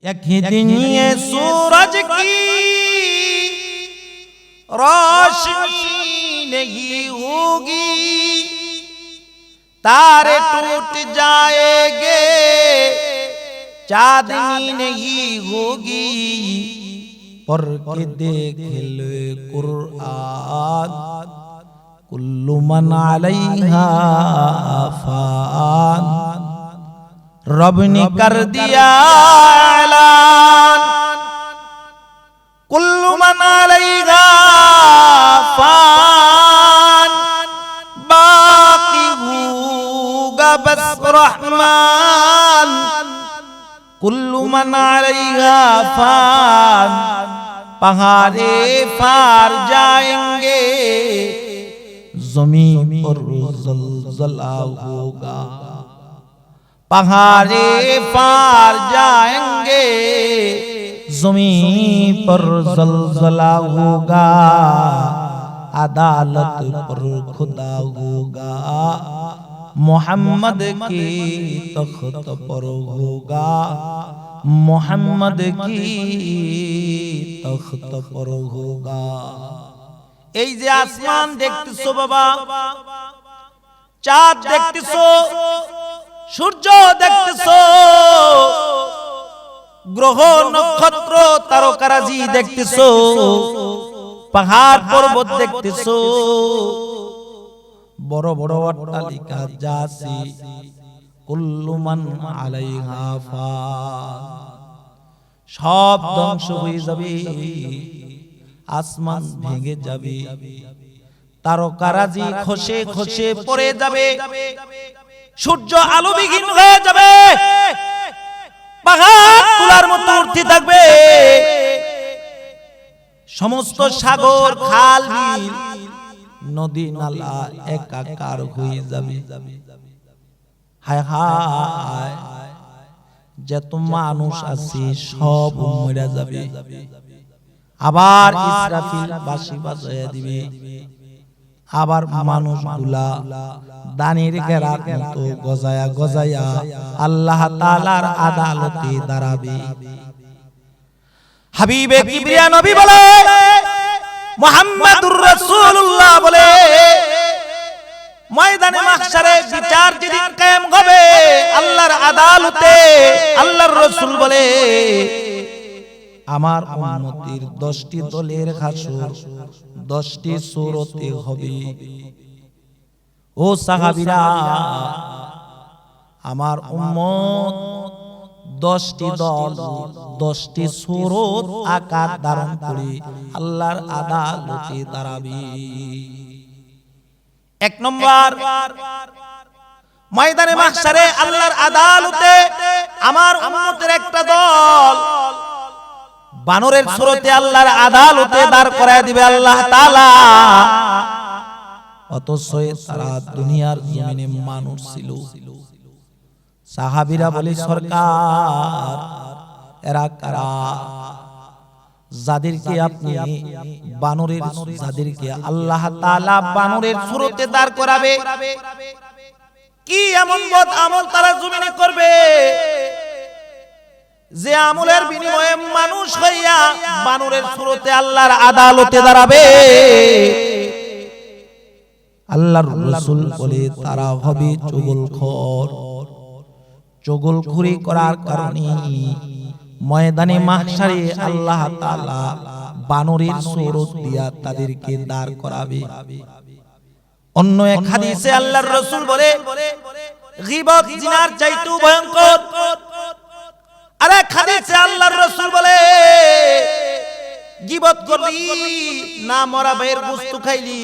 एक ही दिन ये सूरज की रोशनी नहीं होगी, तारे टूट जाएंगे, चांदनी नहीं होगी। पर के देख ले कुरान, कुल्लु मन अलैहा फान। रब ने कर दिया ऐलान, कुल्लु मन अलैहा फान। बाकी होगा बस रहमान, कुल्लु मन अलैहा फान। पहाड़े फार जाएंगे, जमीन पर ज़लज़ला होगा। पहाड़े फार जाएंगे, ज़मीन पर ज़लज़ला होगा। अदालत पर खुदा होगा, मोहम्मद की तख्त पर होगा। मोहम्मद की तख्त पर होगा। এই যে আসমান দেখতেছো বাবা, চাঁদ দেখতেছো, সূর্য দেখতেছো, গ্রহ নক্ষত্র তারকারাজি দেখতেছো, পাহাড় পর্বত দেখতেছো, বড় বড় অট্টালিকা যাচ্ছে। কুল্লু মান আলাইহা ফান, সব ধ্বংস হয়ে যাবে, আসমান ভেঙে যাবে, তারকারাজি খসে খসে পড়ে যাবে, সূর্য আলোবিহীন হয়ে যাবে, পাহাড় তুলার মতো উঠতে থাকবে, সমস্ত সাগর খাল বিল নদী নালা একাকার হয়ে যাবে। হায় হায়, যত মানুষ আছে সব মরে যাবে। আবার ইসরাফিল বাঁশি বাজায়া দিবে, আবার মানুষগুলা দানের ঘেরার মতো গজায়া গজায়া আল্লাহ তাআলার আদালতে দাঁড়াবে। হাবিবে কিবরিয়া নবী বলে, মুহাম্মাদুর রাসূলুল্লাহ বলে, ময়দানে মাহশারে বিচার যেদিন কায়েম হবে আল্লাহর আদালতে, আল্লাহর রাসূল বলে, আমার উম্মতের 10টি দলের হাসর 10টি সূরতে হবে। ও সাহাবীরা, আমার উম্মত 10টি দল 10টি সূরত আকার ধারণ করে আল্লাহর আদালতে দাঁড়াবে। এক নম্বর, ময়দানে মাহশারে আল্লাহর আদালতে আমার উম্মতের একটা দল বানরের সুরতে আল্লাহর আদালতে দাঁড় করায় দিবে আল্লাহ তাআলা। অথচ তারা দুনিয়ার জমিনে মানুষ ছিল। সাহাবীরা বলে, সরকার এরা কারা? যাদেরকে আপনি বানরের, যাদেরকে আল্লাহ তাআলা বানরের সুরতে দাঁড় করাবে, কি এমন বদ আমল তারা জমিনে করবে যে আমলের বিনিময়ে মানুষ হইয়া বানরের সুরতে আল্লাহর আদালতে দাঁড়াবে? আল্লাহর রাসূল বলে, তারা হবে চুগলখোর। চুগলখুরি করার কারণে ময়দানে মাহশারে আল্লাহ তাআলা বানরের সুরত দিয়া তাদেরকে দাঁড় করাবে। অন্য এক হাদিসে আল্লাহর রাসূল বলে, গীবত জিনার চাইতেও ভয়ঙ্কর। আরে হাদিসে আল্লাহর রাসূল বলে, গীবত করলি না মরা ভাইয়ের গোশত খাইলি।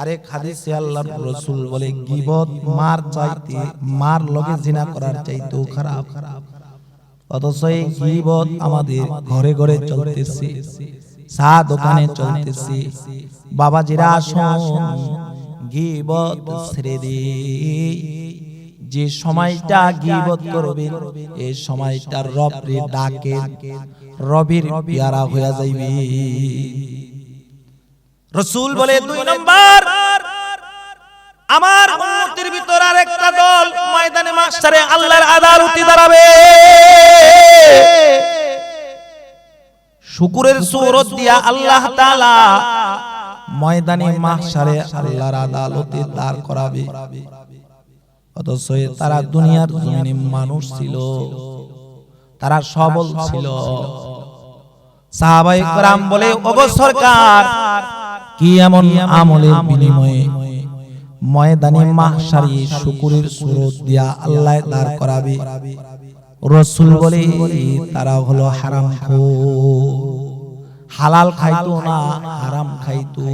আরে হাদিসে আল্লাহর রাসূল বলে, গীবত মার চাইতে, মার লগে জিনা করার চাইতেও খারাপ। অথচ এই গীবত আমাদের ঘরে ঘরে চলতেছে, চা দোকানে চলতেছে। বাবাজিরা আসুন, গীবত ছেড়ে দে। যে সময়টা গীবত করবেন এই সময়টা রবরে ডাকে, রবের পেয়ারা হয়ে যাইবে। রাসূল বলে, 2 নম্বর, আমার উম্মতের ভিতর আরেকটা দল ময়দানে মাহশারে আল্লাহর আদালতে দাঁড়াবে। শুকুরের সূরত দিয়া আল্লাহ তাআলা ময়দানে মাহশারে আল্লাহর আদালতে দাঁড় করাবে। অথচ তারা দুনিয়ার জমিনে মানুষ ছিল, তারা সবল ছিল। সাহাবায়ে কেরাম বলে, ওগো সরকার, কি এমন আমলের বিনিময়ে ময়দানে মাহশারে শুকুরের সূরত দিয়া আল্লাহ দাঁড় করাবে? রাসূল বলে, তারা হলো হারামখোর, হালাল খাইতো না, হারাম খাইতো।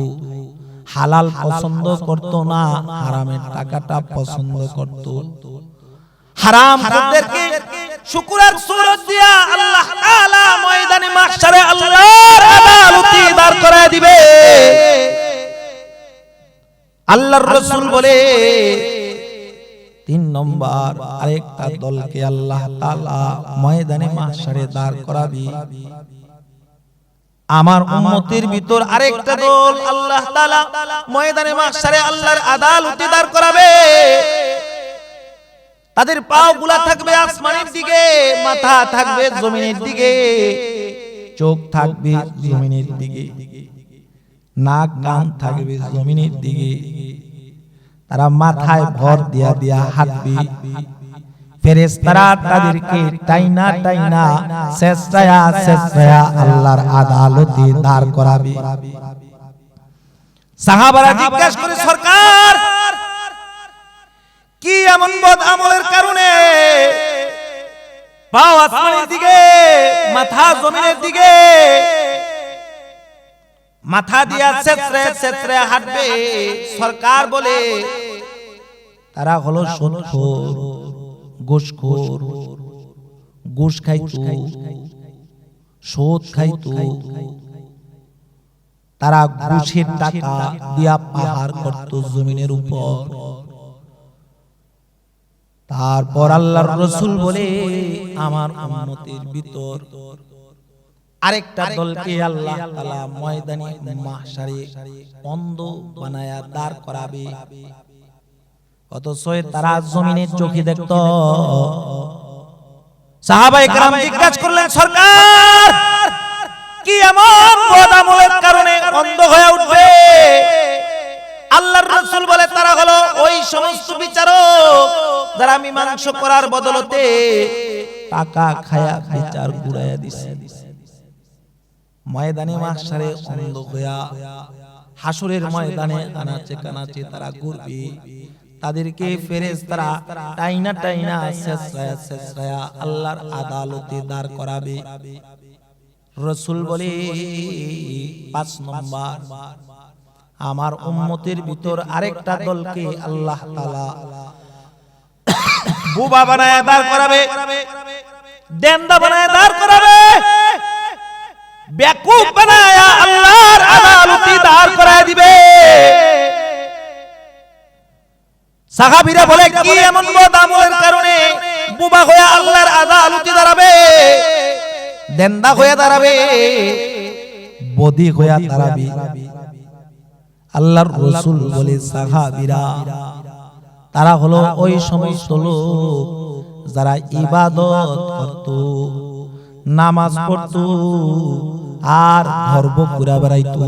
হালাল পছন্দ করত না, হারামের টাকাটা পছন্দ করত। হারামখোরদেরকে শুকুরের সূরত দিয়া আল্লাহ তাআলা ময়দানে মাহশারে আল্লাহর আদালতে দাঁড় করায় দিবে। আল্লাহর রাসূল বলে, 3 নম্বর আরেকটা দলকে আল্লাহ তাআলা ময়দানে মাহশারে দাঁড় করাবে। আমার উম্মতের ভিতর আরেকটা দল আল্লাহ তাআলা ময়দানে মাহশারে আল্লাহর আদালতে দাঁড় করাবে। তাদের পাগুলা থাকবে আসমানের দিকে, মাথা থাকবে জমিনের দিকে, চোখ থাকবে জমিনের দিকে, নাক কান থাকবে জমিনের দিকে। তারা মাথায় ভর দিয়া দিয়া হাঁটবে। ফেরেশতারা তাদেরকে টাইনা টাইনা শেষরায়া শেষরায়া আল্লাহর আদালতে দাঁড় করাবে। সাহাবারা জিজ্ঞাসা করে, সরকার, কি এমন বদ আমলের কারণে পা আসমানের দিকে, মাথা জমিনের দিকে, মাথা দিয়া শেষরায়া শেষরায়া হাঁটবে? সরকার বলে, তারা হলো সুদখোর, ঘুষখোর, ঘুষ খাইতো, সুদ খাইতো। তারা ঘুষের টাকা দিয়া পাহাড় করত জমিনের উপর। তারপর আল্লাহর রাসূল বলে, আমার উম্মতের ভিতর আরেকটা দলকে আল্লাহ তাআলা ময়দানে মাহশারে অন্ধ বানায়া দাঁড় করাবে। অথচ তারা জমিনের চোখে দেখত। সাহাবায়ে কেরাম জিজ্ঞাসা করলেন, সরকার, কি এমন বদ আমলের কারণে অন্ধ হয়ে উঠবে? আল্লাহর রাসূল বলে, তারা হলো ওই সমস্ত বিচারক যারা মীমাংসা করার বদলতে টাকা খায়া বিচার ঘুরাইয়া দিছে। ময়দানে মাহশারে অন্ধ হইয়া হাসরের ময়দানে আনাচে কানাচে তারা ঘুরবে। তাদেরকে ফেরেশতারা টাইনা টাইনা শেষরায়া শেষরায়া আল্লাহর আদালতে দাঁড় করাবে। রাসূল বলে, 5 নম্বর আমার উম্মতের ভিতর আরেকটা দলকে আল্লাহ তাআলা বুবা বানায়া দাঁড় করাবে, দেন্দা বানায়া দাঁড় করাবে, বেকুব বানায়া আল্লাহর আদালতে দাঁড় করায় দিবে। সাহাবীরা বলে, কি এমন বদ আমলের কারণে বুবা হয়ে আল্লাহর আদালতে দাঁড়াবে, দেন্দা হয়ে দাঁড়াবে, বদি হয়ে দাঁড়াবে? আল্লাহর রাসূল বলে, সাহাবীরা তারা হলো ওই সমস্ত লোক যারা ইবাদত করত, নামাজ পড়ত, আর গর্ব করে বেড়াইতো।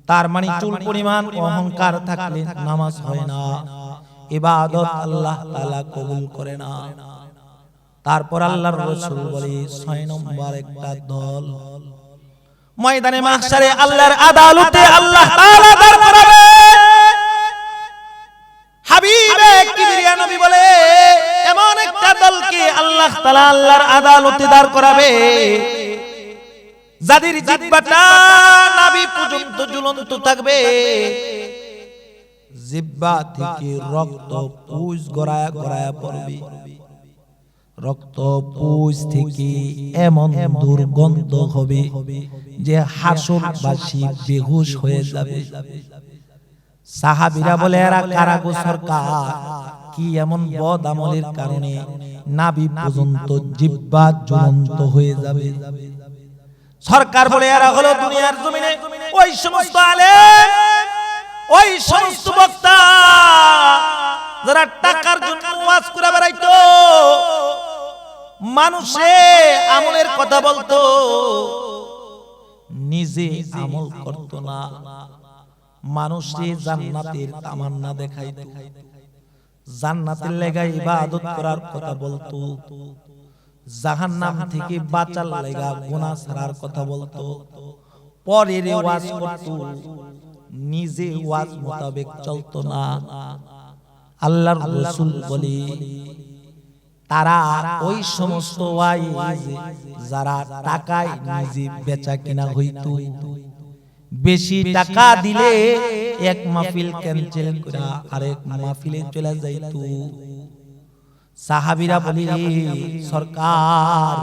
তার মানে চুল পরিমাণ অহংকার থাকলে নামাজ হয় না, ইবাদত আল্লাহ তাআলা কবুল করে না। তারপর আল্লাহর রাসূল বলে, 6 নম্বর একটা দল ময়দানে মাহশারে আল্লাহর আদালতে আল্লাহ তাআলা দাঁড় করাবে। হাবিবে কিবরিয়া নবী বলে, এমন একটা দলকে আল্লাহ তাআলা আল্লাহর আদালতে দাঁড় করাবে যাদের জিহ্বাটা নাভি পর্যন্ত ঝুলন্ত থাকবে, জিহ্বা থেকে রক্ত পুঁজ গড়ায়া গড়ায়া পড়বে, রক্ত পুঁজ থেকে এমন দুর্গন্ধ হবে যে হাসরবাসী বেহুশ হয়ে যাবে। সাহাবীরা বলে, এরা কারা গো সরকার? কি এমন বদ আমলের কারণে নাভি পর্যন্ত জিহ্বা জ্বলন্ত হয়ে যাবে? সরকার বলে, এরা হলো দুনিয়ার জমিনে ওই সমস্ত আলেম, ওই সমস্ত বক্তা যারা টাকার জন্য ওয়াজ করে বেড়াইতো, মানুষে আমলের কথা বলতো, নিজে আমল করত না। মানুষে জান্নাতের তামান্না দেখাইতো, জান্নাতের লেগা ইবাদত করার কথা বলতো, জাহান্নাম থেকে বাঁচার লেগা গুনাহ ছাড়ার কথা বলতো, পরের ওয়াজ করতো, নিজে ওয়াজ মোতাবেক চলতো না। আল্লাহর রাসূল বলে তারা ওই সমস্ত ওয়াইজ যারা টাকায় নিজে বেচা কিনা হইতো, বেশি টাকা দিলে এক মাহফিল ক্যান্সেল করে আরেক মাহফিলে চলে যাইতো। সাহাবীরা বলে সরকার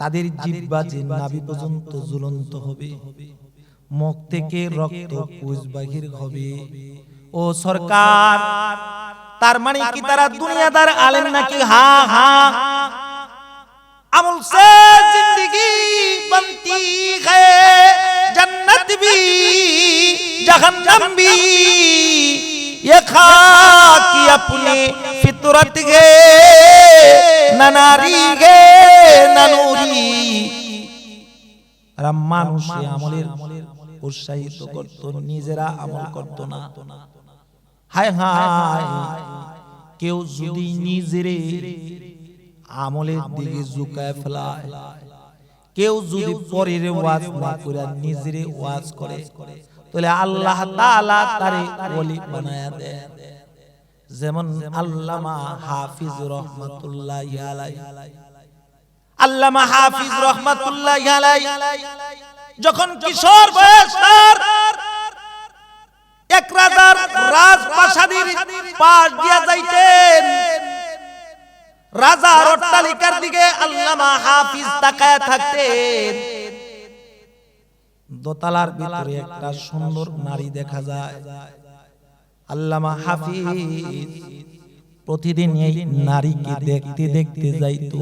তাদের জিহ্বা যে নাভি পর্যন্ত ঝুলন্ত হবে, মুখ থেকে রক্ত পুঁজ বাহির হবে। ও সরকার, তার মানে কি তারা দুনিয়াদার আলেম নাকি? হা হা, আমল সে জিंदगी बनती है, जन्नत भी जहन्नम भी, ये खाकी अपनी फितरत गे ना नारी गे ना नूरी। মানুষে আমলের উৎসাহিত করত, নিজেরা আমল করত না। হায় হায়, কেউ যদি নিজেরে আমলের দিকে ঝুঁকায় ফেলায়, কেউ যদি পরের ওয়াজ না করে নিজেরে ওয়াজ করে, তাহলে আল্লাহ তাআলা তারে ওলি বানায়া দেয়। যেমন আল্লামা হাফিজ রহমাতুল্লাহি আলাইহি, আল্লামা হাফিজ রহমাতুল্লাহি আলাইহি যখন কিশোর বয়স তার, এক রাজার রাজপ্রাসাদের পাশ দিয়া যাইতেন, রাজার অট্টালিকার দিকে আল্লামা হাফিজ তাকায় থাকতেন। দোতলার ভিতরে একটা সুন্দর নারী দেখা যায়। আল্লামা হাফিজ প্রতিদিন এই নারীকে দেখতে দেখতে যাইতো,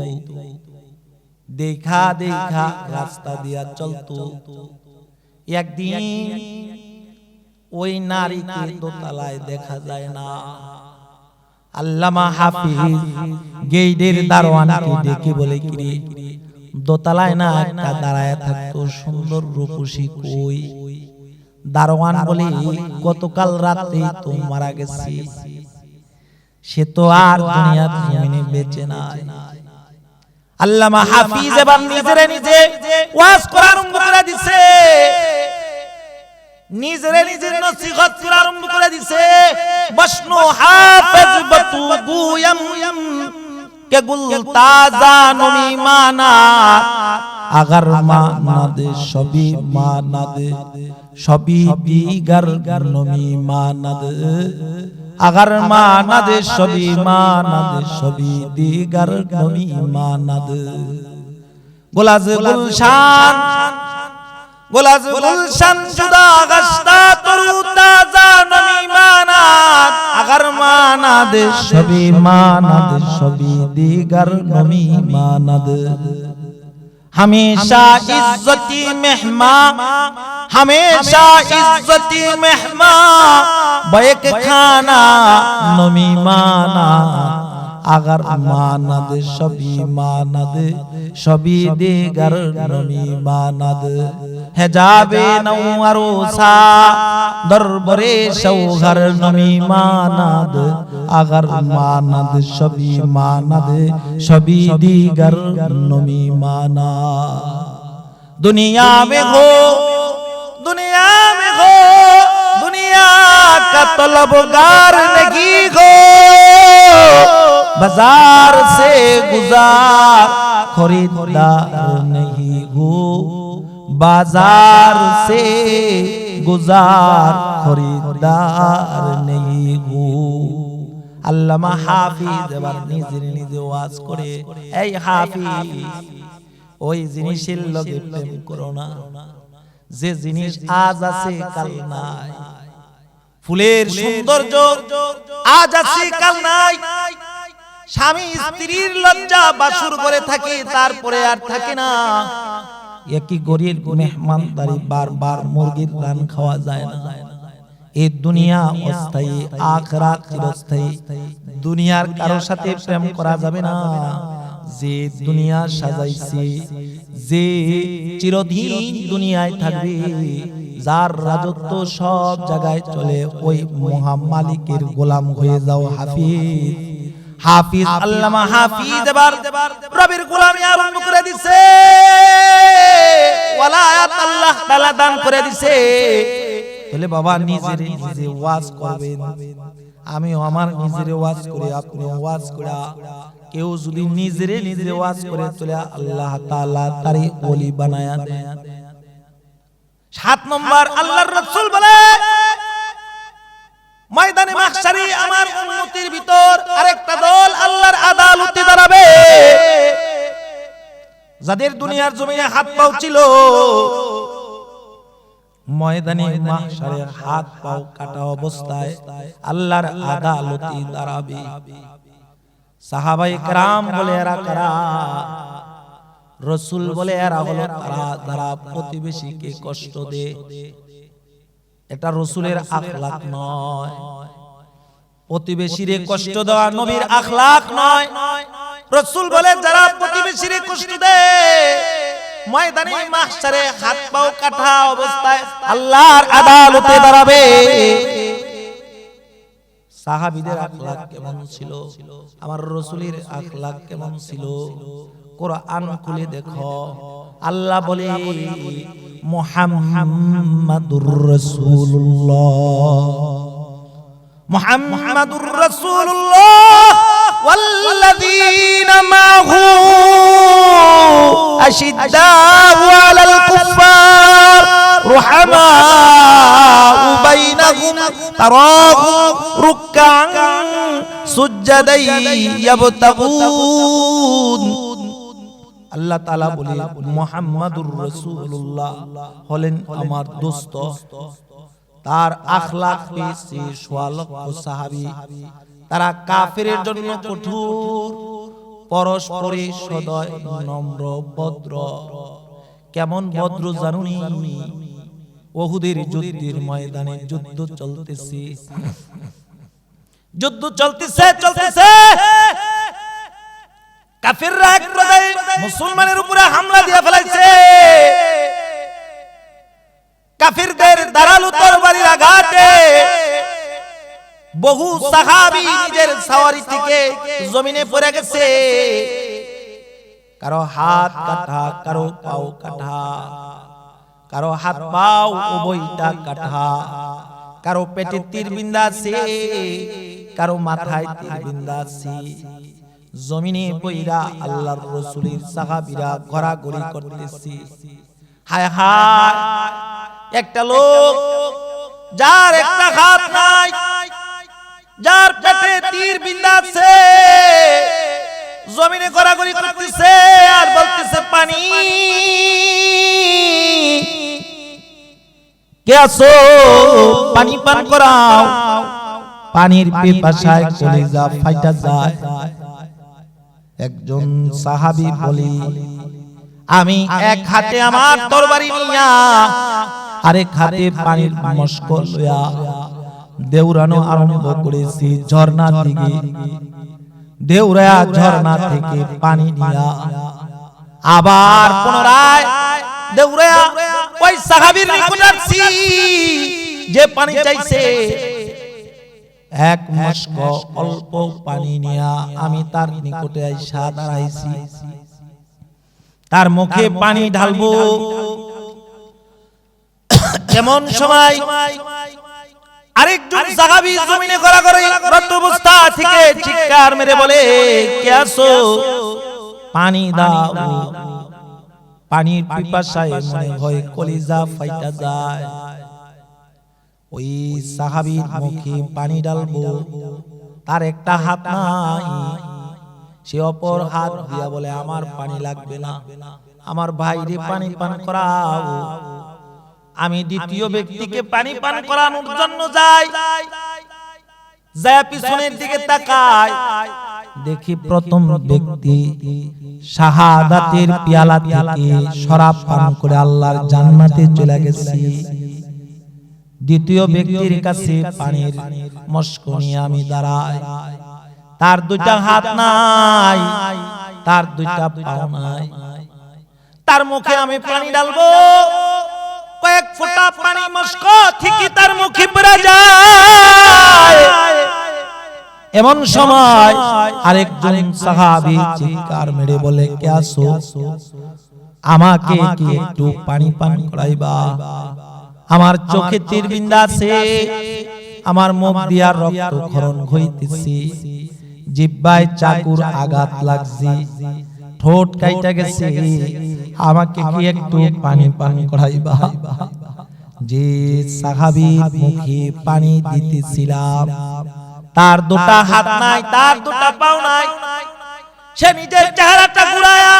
দেখা দেখা রাস্তা দিয়া চলতো। একদিন ওই নারীকে দোতলায় দেখা যায় না। আল্লামা হাফিজ গেইটের দারোয়ানকে ডেকে বলে, কি দোতলায় না একটা দাঁড়ায় থাকতো সুন্দর রূপসী কই? দারোয়ান বলে, গতকাল রাতে তো মারা গেছে, সে তো আর দুনিয়ার জমিনে বেঁচে নাই। আল্লামা হাফিজ এবার নিজেরে নিজে ওয়াজ করা আরম্ভ করে দিছে, নিজেরে নিজের নসিহত করা আরম্ভ করে দিছে। বসনো হাফেজ বতু গুয়ম কে গুল তাজা নমি মানা, আগার মানা দে সবই মানা দে, সবই দিগার নমি মানা দে, আগার মানা দে সবই মানা দে, সবই দিগার নমি মানা দে। গোলাজ গুলশান, গোলাজ গুলশান জুদা গস্তা তরু তাজা নমি মানা, আগার মানা দে সবই মানা দে, সবই দিগার নমি মানা দে। हमेशा इज्जती मेहमा, हमेशा इज्जती मेहमा, बैक खाना नमी माना, अगर माना दे सभी माना दे, सभी देगर नमी माना दे। हेजाबे नौ अरोसा दरबारे शौहर नमी माना दे, अगर माना दे सभी माना दे, सभी दीगर नमी माना। दुनिया में हो, दुनिया में हो, दुनिया का तलबगार नहीं हो, बाजार से गुजार खरीदार नहीं हो, बाजार से गुजार खरीदार नहीं हो। আল্লামা হাফিজ এবার নিজে নিজে ওয়াজ করে, এই হাফিজ ওই জিনিসের লগে প্রেম করো না, যে জিনিস আজ আছে কাল নাই। ফুলের সৌন্দর্য আজ আছে কাল নাই, স্বামী স্ত্রীর লজ্জা বাসুর করে থাকে, তারপরে আর থাকে না। একই গরিব মেহমানদারি, বারবার মুরগির রান খাওয়া যায় না। এই দুনিয়া অস্থায়ী, আখিরাত চিরস্থায়ী। দুনিয়ার কারোর সাথে প্রেম করা যাবে না। যে দুনিয়া সাজাইছে, যে চিরদিন দুনিয়ায় থাকবে, যার রাজত্ব সব জায়গায় চলে, ওই মহা মালিকের গোলাম হয়ে যাও হাফিজ। হাফিজ আল্লামা হাফিজ এবার রবের গোলামি আরম্ভ করে দিছে, ওয়ালায়াত আল্লাহ তাআলা দান করে দিছে। বলে বাবা নিজে নিজে ওয়াজ করবেন, আমিও আমার নিজের ওয়াজ করে, আপনি ওয়াজ করা। কেউ যদি নিজে নিজে ওয়াজ করে চলে আল্লাহ তাআলা তারে ওলি বানায়া দেয়। 7 নম্বর আল্লাহর রাসূল বলে ময়দানে মাহশারে আমার উম্মতের ভিতর আরেকটা দল আল্লাহর আদালতে দাঁড়াবে, যাদের দুনিয়ার জমিনে হাত পাও ছিল, ময়দানে মাহশারে হাত পাও কাটা অবস্থায় আল্লাহর আদালতে দাঁড়াবে। সাহাবায়ে কেরাম বলে এরা কারা? রাসূল বলে এরা হলো তারা যারা প্রতিবেশীকে কষ্ট দেয়। এটা রাসূলের আখলাক নয়, প্রতিবেশীরে কষ্ট দেওয়া নবীর আখলাক নয়। রাসূল বলে যারা প্রতিবেশীরে কষ্ট দেয় ময়দানে মাহশারে হাত পাও কাটা অবস্থায় আল্লাহর আদালতে দাঁড়াবে। সাহাবীদের আখলাক কেমন ছিল, আমার রাসূলের আখলাক কেমন ছিল? কোরআন খুলে দেখো, আল্লাহ বলে মুহাম্মাদুর রাসূলুল্লাহ, মুহাম্মাদুর রাসূলুল্লাহ ওয়াল্লাযীনা মাহু আশিদ্দাউ আলাল কুফফার রুহামাউ বাইনাহুম তারাহুম রুকআন সুজদাই ইয়াবতাগুন। আল্লাহ তাআলা বলে মুহাম্মাদুর রাসূলুল্লাহ হলেন আমার দোস্ত। তার আখলাক পেয়েছে ১৬ লক্ষ সাহাবী। তারা কাফেরের জন্য কঠোর, পরস্পরে সদয়, নম্র, ভদ্র। কেমন ভদ্র জানুনি? উহুদের যুদ্ধের ময়দানে যুদ্ধ চলতেছে, যুদ্ধ চলতেছে চলতেছে, কাফেররা এক পর্যায়ে মুসলমানের উপরে হামলা দিয়ে ফেলাইছে। কাফেরদের ধারালো তরবারির আঘাতে বহু সাহাবী নিজের সাওয়ারি থেকে জমিনে পড়ে গেছে। কারো হাত কাটা, কারো পাও কাটা, কারো হাত পাও উভয়টা কাটা, কারো পেটে তীর বিন্ধা আছে, কারো মাথায় তীর বিন্ধা আছে। জমিনে পইরা আল্লাহর রাসূলের সাহাবীরা ঘোরাঘুরি করতেছে। হায় হায়, একটা লোক যার একটা হাত নাই, যার পেটে তীর বিন্ধা আছে, জমিনে ঘোরাঘুরি করতেছে আর বলতেছে পানি, কে আছো পানি পান করাও। পানির পিপাসায় কলিজা ফাইটা যায়। একজন সাহাবী বলে আমি এক হাতে আমার তরবারি নিয়া আরেক হাতে পানির মশক লইয়া দেউরানো আরম্ভ করেছি ঝর্ণা থেকে। দেউরায়া ঝর্ণা থেকে পানি নিয়া আবার পুনরায় দেউরায়া ওই সাহাবীর নিকট আসছি, যে পানি চাইছে। এক মশক অল্প পানি নিয়া আমি তার নিকটে আইসা দাঁড়াইছি, তার মুখে পানি ঢালবো। এমন সময় আরেকজন সাহাবী জমিনে ঘোরাঘুরি রত অবস্থা থেকে চিৎকার মেরে বলে কে আছো পানি দাও। পানির পিপাসায় মনে হয় কলিজা ফাইটা যায়। ওই সাহাবীর মুখে পানি ঢালবো, তার একটা হাত নাই। সে অপর হাত দিয়া বলে আমার পানি লাগবে না, আমার ভাইরে পানি পান করাও। আমি দ্বিতীয় ব্যক্তিকে পানি পান করানোর জন্য যাই, যায় পিছনের দিকে তাকাই, দেখি প্রথম ব্যক্তি শাহাদাতের পেয়ালা থেকে শরাব পান করে আল্লাহর জান্নাতে চলে গেছে। দ্বিতীয় ব্যক্তির কাছে পানির মশক নিয়ে আমি দাঁড়াই, তার দুইটা হাত নাই, তার দুইটা পাও নাই, তার মুখে আমি পানি ঢালবো, কয়েক ফোঁটা পানি মস্ক থেকে তার মুখে পড়ে যায়। এমন সময় আরেকজন সাহাবী চিৎকার মেরে বলে, কে আসো, আমাকে কি একটু পানি পান করাইবা? আমার চোখে তীরবিন্দু আছে, আমার মুখ দিয়া রক্তক্ষরণ হইতেছে, জিহ্বায় চাকুর আঘাত লাগছে, ঠোঁট কাইটা গেছে, আমাকে কি একটু পানি পান করাইবা? যে সাহাবীর মুখে পানি দিতেছিলাম তার দুটা হাত নাই, তার দুটা পাও নাই, সে নিজের চেহারাটা ঘুরায়া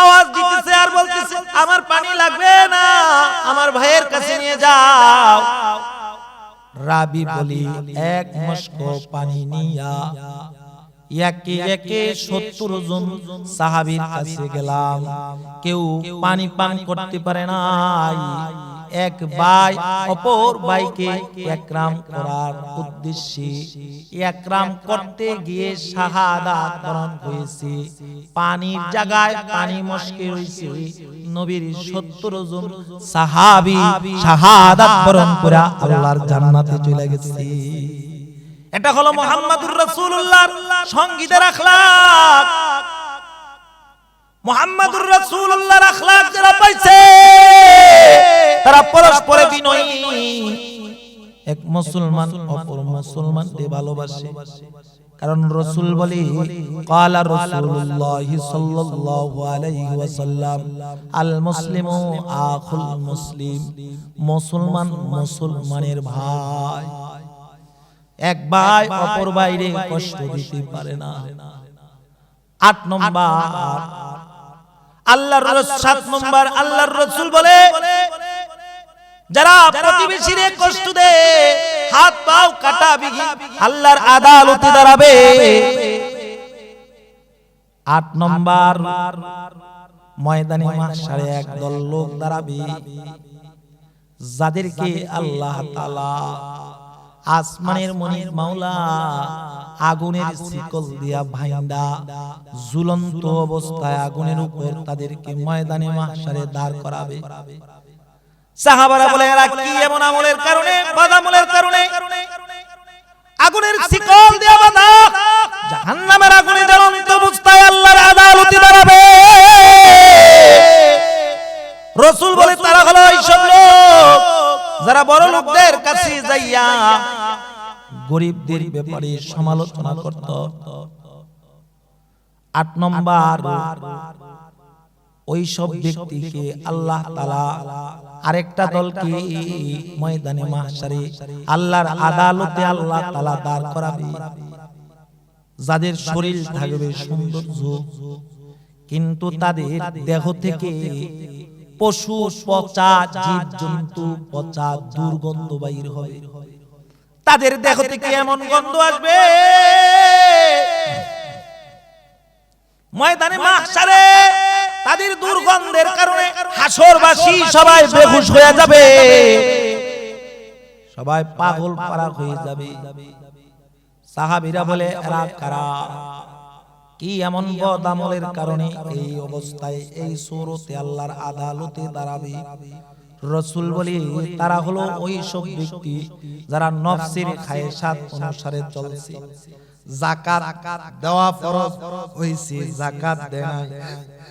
আওয়াজ দিতেছে আর বলতেছে, আমার পানি লাগবে না, আমার ভাইয়ের কাছে নিয়ে যাও। রাবি বলি, এক মস্ক পানি নিয়া একে একে 70 জন সাহাবীর কাছে গেলাম, কেউ পানি পান করতে পারে নাই। এক ভাই অপর ভাইকে একরাম করার উদ্দেশ্যে একরাম করতে গিয়ে শাহাদাত বরণ হয়েছে, পানির জায়গায় পানি মস্কে রয়েছে। নবীর 70 জন সাহাবী শাহাদাত বরণ করে আল্লাহর জান্নাতে চলে গেছে। এটা হলো মুহাম্মদুর রাসূলুল্লাহর সঙ্গীদের আখলাক। মুহাম্মদুর রাসূলুল্লাহর আখলাক যারা পাইছে তারা পরস্পরে বিনয়ী, এক মুসলমান অপর মুসলমানকে ভালোবাসে। কারণ রাসূল বলে, ক্বালা রাসূলুল্লাহ সাল্লাল্লাহু আলাইহি ওয়াসাল্লাম, আল মুসলিমু আখুল মুসলিম, মুসলমান মুসলমানের ভাই। এক ভাই অপর ভাইরে কষ্ট দিতে পারে না। 8 নম্বর আল্লাহর রাসূল, 7 নম্বর আল্লাহর রাসূল বলে, যারা প্রতিবেশীরে কষ্ট দেয়, হাত পাও কাটা বিঘি আল্লাহর আদালতে দাঁড়াবে। 8 নম্বর ময়দানে মাহশারে একদল লোক দাঁড়াবে, যাদেরকে আল্লাহ তাআলা আসমানের মনির মাওলা আগুনের শিকল দিয়া ভাইন্দা ঝুলন্ত অবস্থায় আগুনের উপর তাদেরকে ময়দানে মাহশারে দাঁড় করাবে। সাহাবারা বলে, এরা কি এমন আমলের কারণে, বদামলের কারণে আগুনের শিকল দিয়া বাঁধা জাহান্নামের আগুনে জ্বলন্ত অবস্থায় আল্লাহর আদালতে দাঁড়াবে? রাসূল বলে, তারা হলো এইসব লোক যারা বড় লোকদের কাছে যাইয়া গরিবদের ব্যাপারে সমালোচনা করত। 8 নম্বর ওই সব ব্যক্তিকে আল্লাহ তাআলা আরেকটা দলকে ময়দানে মাহশারে আল্লাহর আদালতে আল্লাহ তাআলা দাঁড় করাবে, যাদের শরীর থাকবে সৌন্দর্য, কিন্তু তাদের দেহ থেকে পশু পচা, জীব জন্তু পচা দুর্গন্ধ বাইর হবে। তাদের দেহ থেকে এমন গন্ধ আসবে, ময়দানে মাহশারে তাদের দুর্গন্ধের কারণে হাসরবাসী সবাই বেহুশ হয়ে যাবে, সবাই পাগল পারা হয়ে যাবে। সাহাবীরা বলে, এরা কারা, কি এমন বদ আমলের কারণে এই অবস্থায় এই সূরতে আল্লাহর আদালতে দাঁড়াবে? রাসূল বলে, তারা হলো ওই সব ব্যক্তি যারা নফসের খায়েশাত অনুসারে চলছে। যাকাত দেওয়া ফরজ হইছে, যাকাত দেয় না।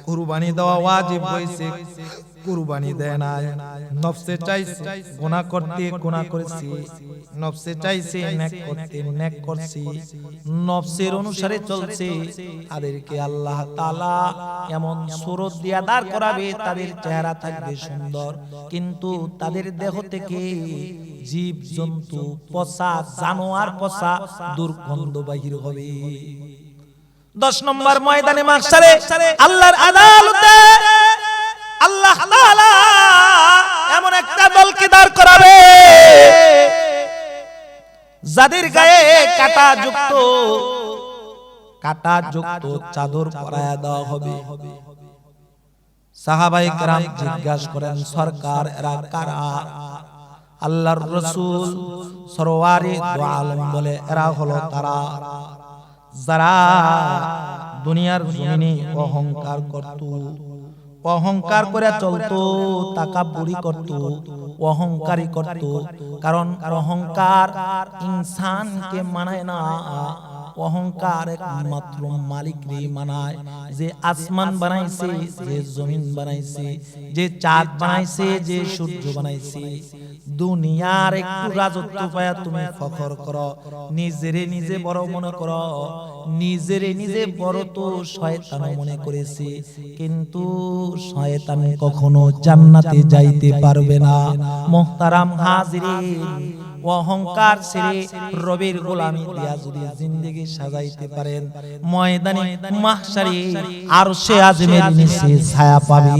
কুরবানি দেওয়া ওয়াজিব হইছে, কুরবানি দেয় না। নফসে চাইছে গুনাহ করতে, গুনাহ করেছি। নফসে চাইছে নেক করতে, নেক করছি। নফসের অনুসারে চলছে, তাদেরকে আল্লাহ তাআলা এমন সূরত দিয়া দাঁড় করাবে, তাদের চেহারা থাকবে সুন্দর, কিন্তু তাদের দেহ থেকে জীব জন্তু পচা, জানোয়ার পচা দুর্গন্ধ বাহির হবে। 10 নম্বর ময়দানে মাহশারে আল্লাহর আদালতে আল্লাহ তাআলা এমন একটা দলকে দাঁড় করাবে, যাদের গায়ে কাটা যুক্ত চাদর পরায়া দেওয়া হবে। সাহাবায়ে কেরাম জিজ্ঞাসা করেন, সরকার এরা কারা? আল্লাহর রাসূল সরওয়ারে দু আলম বলে, এরা হলো তারা যারা দুনিয়ার জমিনে অহংকার করত, অহংকার করে চলতো, তাকাব্বুরি করত, অহংকারী করত। কারণ অহংকার ইনসানকে মানায় না, অহংকার একমাত্র মালিকরে মানায়, যে আসমান বানাইছে, যে জমিন বানাইছে, যে চাঁদ বানাইছে, যে সূর্য বানাইছে। দুনিয়ার একটু রাজত্ব পায়া তুমি ফখর করো, নিজেরে নিজে বড় মনে করো। নিজেরে নিজে বড় তো শয়তান মনে করেছে, কিন্তু শয়তান কখনো জান্নাতে যাইতে পারবে না। মুহতারাম হাজিরিন, অহংকার ছেড়ে রবের গোলামি দিয়া যদি জিন্দেগি সাজাইতে পারেন, ময়দানে মাহশারে আরশে আজমের নিচে ছায়া পাবে।